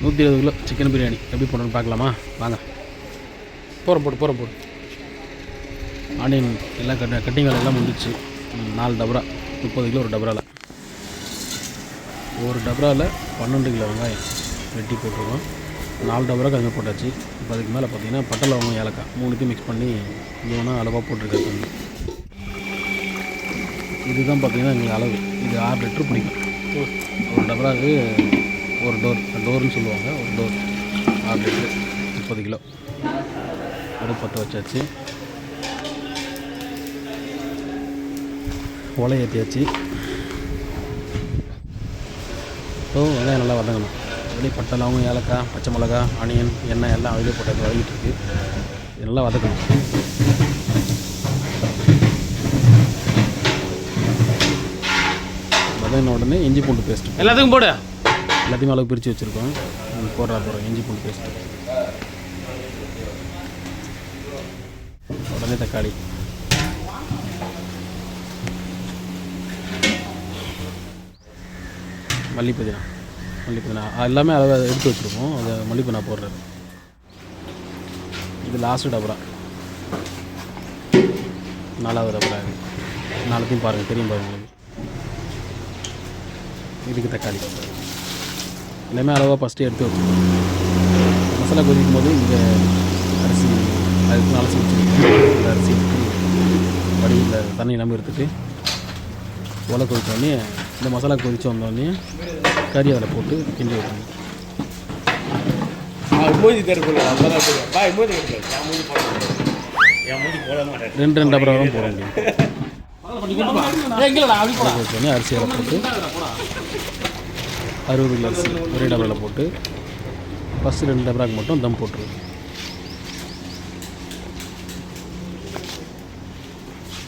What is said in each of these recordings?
120 kilo chicken biryani எப்படி போடணும்னு பார்க்கலாமா? வாங்க. போடு. ஆனியன் எல்லாம் கட்டிங் வேலை எல்லாம் முடிஞ்சிச்சு. 4 டபரா 30 கிலோ ஒரு டபராவில். ஒரு டபராவில் 12 கிலோ வெங்காயம் வெட்டி போட்டுருக்கோம். 4 டபராக்கு அதுமாதிரி போட்டாச்சு. இப்போ அதுக்கு மேலே பார்த்தீங்கன்னா பட்டை லவங்கம் ஏலக்காய் 3த்தையும் மிக்ஸ் பண்ணி இவ்வளோ அளவாக போட்டிருக்காரு தண்ணி. இதுதான் பார்த்தீங்கன்னா எங்களுக்கு அளவு. இது 6 லிட்டரு பிடிக்கும். ஒரு டபராவுக்கு ஒரு டோர்னு சொல்லுவாங்க. ஒரு டோர் 6 லிட்டரு 30 கிலோ. அடுப்பு பற்ற வச்சாச்சு. ஒலை ஏற்றியாச்சு. ஸோ வெங்காயம் நல்லா வதங்கணும். அதுலேயே பட்டை லவங்கம் ஏலக்காய் பச்சை மிளகா ஆனியன் எண்ணெய் எல்லாம் அதிலே போட்டு வதங்கிட்டு இருக்குது. இது நல்லா வதக்கணும். வதங்கின உடனே இஞ்சி பூண்டு பேஸ்ட்டு எல்லாத்துக்கும் போடு. எல்லாத்தையும் அளவு பிரித்து வச்சுருக்கோம். போடுறோம் இஞ்சி பூண்டு பேஸ்ட்டு. உடனே தக்காளி, மல்லி புதினா எல்லாமே அளவு எடுத்து வச்சுருக்கோம். அதை மல்லி புதினா போடுறது. இது லாஸ்ட்டு டபரா 4வது டபரா. இது 4த்தையும் பாருங்கள், தெரியும் பாருங்கள். இதுக்கு தக்காளி எல்லாமே அளவாக ஃபஸ்ட்டு எடுத்து வச்சுருக்கோம். மசாலா கொதிக்கும் போது இங்கே அரிசி அதுக்கு நாலு வச்சுருக்கோம். இந்த அரிசி வடிவில் தண்ணி எல்லாமே எடுத்துகிட்டு ஒலை கொதித்தோடனே இந்த மசாலா கொதித்து வந்தோடனே கறி அதில் போட்டு கிண்டி விட்டுருங்க. 2 டபரா வரும் போட முடியும். அரிசி அதில் போட்டு 60 கிலோ அரிசி ஒரே டபராவில் போட்டு ஃபஸ்ட்டு 2 டபராக்கு மட்டும் தம் போட்டுருவோம்.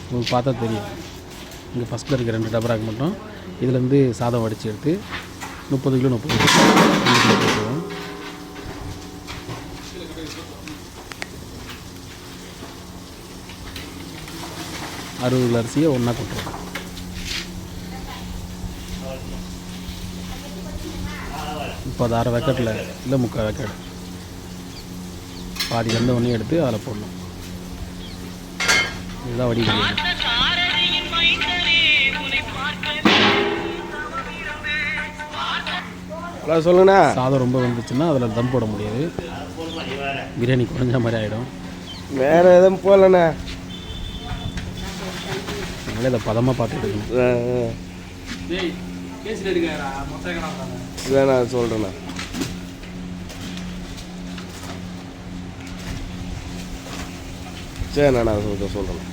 உங்களுக்கு பார்த்தா தெரியும். இங்கே ஃபஸ்ட்டில் இருக்க 2 டபராக்கு மட்டும் இதுலேருந்து சாதம் வடித்து எடுத்து 30 கிலோ போட்டுருவோம். அறுபது அரிசியை ஒன்றா கொட்டுருவோம். இப்போ அது 1/2 வேக்காட்டில் இல்லை 3/4 வேக்காடு பாதி வெந்த ஒன்றே எடுத்து அதில் போடணும். இதுதான் வடி பிரியாணி. சொல்லுங்கண்ணா. சாதம் ரொம்ப வந்துச்சுன்னா அதில் தம் போட முடியாது. பிரியாணி குறைஞ்ச மாதிரி ஆகிடும். வேறு எதுவும் போகலண்ணா. அதனால இதை பதமாக பார்த்துட்டு இருக்கணும். இல்லைண்ணா சொல்கிறேண்ணா. சரிண்ணா நான் சொல்கிறேண்ணா.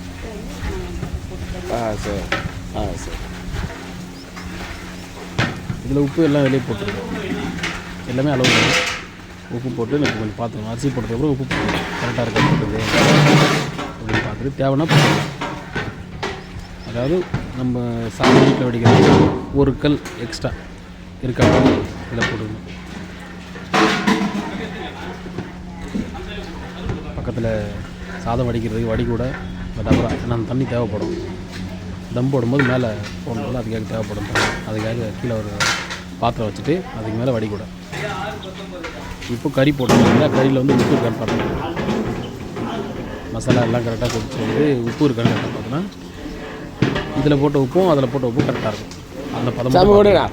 சரி. இதில் உப்பு எல்லாம் வெளியே போட்டுருக்கோம். எல்லாமே அளவு உப்பு போட்டு எனக்கு கொஞ்சம் பார்த்துக்கணும். அரிசி போட்டதுக்கப்புறம் உப்பு போட்டுருக்கோம். கரெக்டாக இருக்க போட்டுது அப்படின்னு பார்த்துட்டு தேவைன்னா போட்டுக்கலாம். அதாவது நம்ம சாதம் வீட்டில் வடிக்கிறது ஒரு கல் எக்ஸ்ட்ரா இருக்காது இதில் போட்டுக்கணும். பக்கத்தில் சாதம் வடிக்கிறதுக்கு வடி கூட டபரா நம்ம தண்ணி தேவைப்படும். தம் போடும்போது மேலே போடணும்ல, அதுக்காக தேவைப்படும். அதுக்காக கீழே ஒரு பாத்திரம் வச்சுட்டு அதுக்கு மேலே வடி கூட. இப்போ கறி போட்டோம்னா கறியில் வந்து உப்பு இருக்கான்னு பார்த்துக்கணும். மசாலா எல்லாம் கரெக்டாக கொதிச்சு வந்து உப்பு இருக்கான்னு கரெக்டாக பார்த்தோன்னா இதில் போட்ட உப்பும் அதில் போட்ட உப்பும் கரெக்டாக இருக்கும். அந்த பதம் கரெக்டாக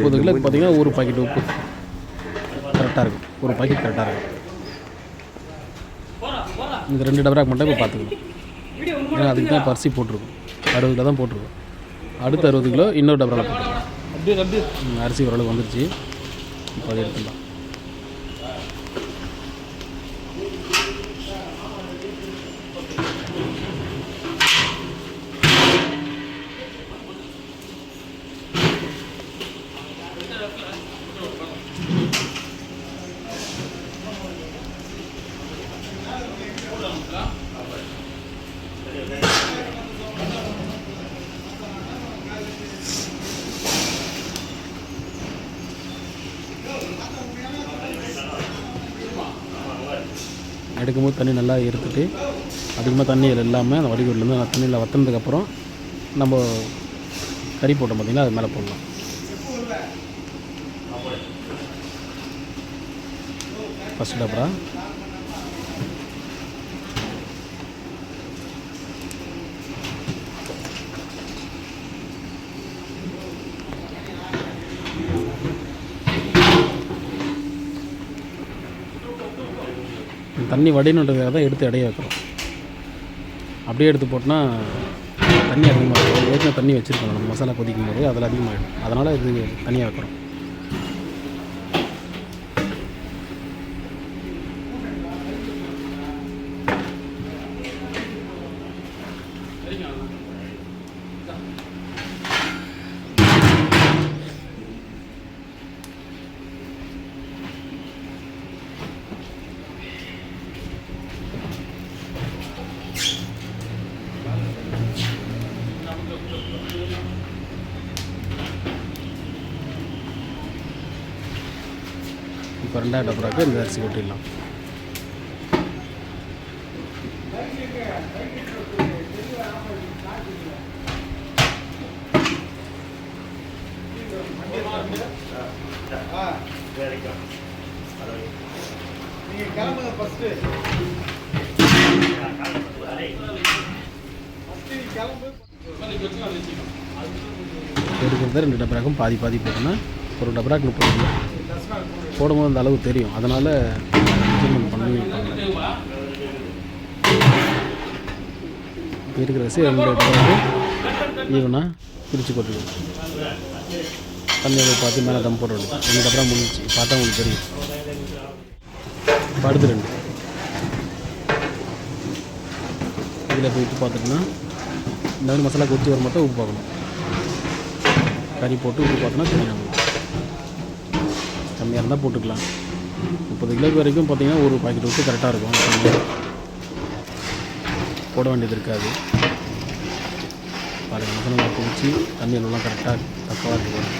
30 கிலோக்கு பார்த்தீங்கன்னா ஒரு பாக்கெட் உப்பு கரெக்டாக இருக்கும். ஒரு பாக்கெட் கரெக்டாக இருக்கும். இந்த 2 டபராக்கு மட்டும் இப்போ பார்த்துக்கணும். ஏன்னா அதுக்கு தான் அரிசி போட்டிருக்கும். 60 கிலோ தான் போட்டிருக்கோம். அடுத்த 60 கிலோ இன்னொரு டபராவில் போட்டுருக்கோம். அரிசி ஓரளவு வந்துருச்சு. இப்போ அதை எடுத்துக்கலாம். எடுக்கும்போது தண்ணி நல்லா எடுத்துட்டு அதிகமாக தண்ணியில் இல்லாமல் அந்த வடிகூடலேருந்து தண்ணியில் வற்றினதுக்கப்புறம் நம்ம கறி போட்டோம் பார்த்திங்கன்னா அது மேலே போடலாம். ஃபஸ்ட்டு டபரா தண்ணி வடினுன்றதுக்காக தான் எடுத்து இடைய வைக்கிறோம். அப்படியே எடுத்து போட்டோன்னா தண்ணி அதிகமாக இருக்கும். ஏற்கனவே தண்ணி வச்சுருக்கோம் நம்ம மசாலா கொதிக்கும் போது அதில் அதிகமாகிடும். அதனால் இது தனியாக வைக்கிறோம். இப்போ 2வது டபராக்கு இந்த அரிசி கொட்டிடலாம். எடுக்கிறது 2 டபராக்கும் பாதி பாதி போட்டோன்னா ஒரு டபராக்கு 30 கிலோ போடும்போது அந்த அளவு தெரியும். அதனால் மெஷர்மெண்ட் பண்ணி இப்போ இருக்கிற அரிசி 2 டபராக்கு ஈவனாக பிரித்து கொட்டிடுவோம். தண்ணியை பார்த்து மேலே தம் போட வேண்டியது. 2 டபரா முடிஞ்சிச்சு. பார்த்தா உங்களுக்கு தெரியும். இப்போ அடுத்து 2 இதில் போய் உப்பு பார்த்துட்டோன்னா இந்த மாதிரி மசாலா கொதிச்சு வர மட்டும் உப்பு பார்க்கணும். கறி போட்டு உப்பு பார்த்தோன்னா தெரியும். கம்மியாக இருந்தால் போட்டுக்கலாம். 30 கிலோக்கு வரைக்கும் பார்த்திங்கன்னா ஒரு பாக்கெட் உப்பு கரெக்டாக இருக்கும். போட வேண்டியது இருக்காது. பாருங்கள் மசாலா கொதிச்சு தண்ணி எல்லாம் கரெக்டாக தப்பாக இருக்கும்.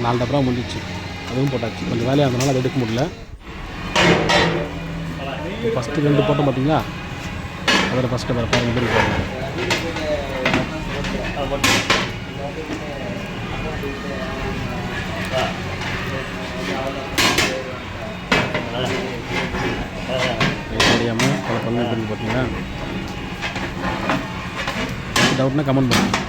நாலு டபரா முடிஞ்சிச்சு. அதுவும் போட்டாச்சு. கொஞ்சம் வேலையாக இருந்தனால அதை எடுக்க முடியல. ஃபஸ்ட்டு 2 போட்டோம் பார்த்தீங்களா, அதில் ஃபஸ்ட்டு டபரா பாருங்கள் எப்படி பாருங்கள். தெரியாமல் பல பண்ண எப்படி பார்த்தீங்கன்னா டவுட்னா கமெண்ட் பண்ணுங்கள்.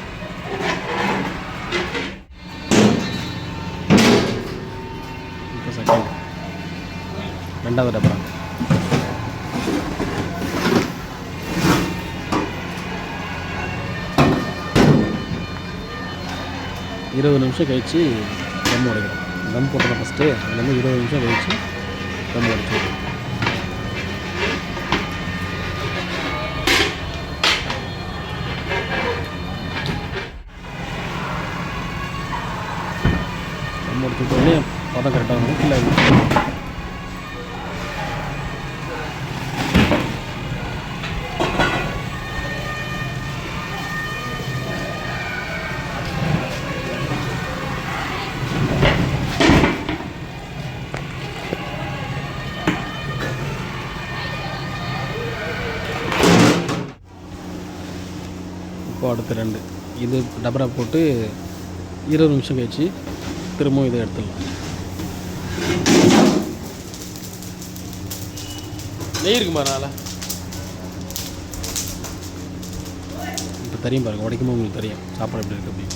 இப்போ செகண்ட் 2வது டபரா இருபது நிமிஷம் கழித்து தம் உடைக்கிறோம். தம் போட்டோம் ஃபஸ்ட்டு. அதுலேருந்து 20 நிமிஷம் கழித்து தம் உடைச்சி விடுவோம். தம் உடைச்சிட்டோடனே பதம் கரெக்டாக இருக்கும். இல்லை இப்போ அடுத்து 2 இது டபரா போட்டு 20 நிமிஷம் கழிச்சு திரும்பவும் இதை எடுத்துடலாம். நெய் இருக்குமா அதனால் இப்போ தெரியும் பாருங்கள். உடைக்கும்போது உங்களுக்கு தெரியும் சாப்பாடு எப்படி இருக்குது அப்படின்னு.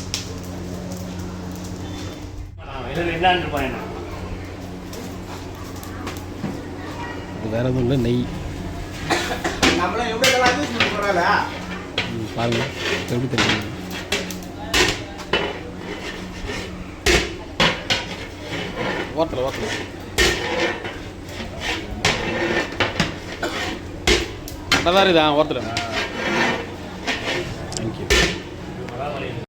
இது வேறு எதுவும் இல்லை, நெய். பாருங்கள் எப்படி தெரியும். ஓட்டல நல்லா தான் இருக்குதா ஓட்டல.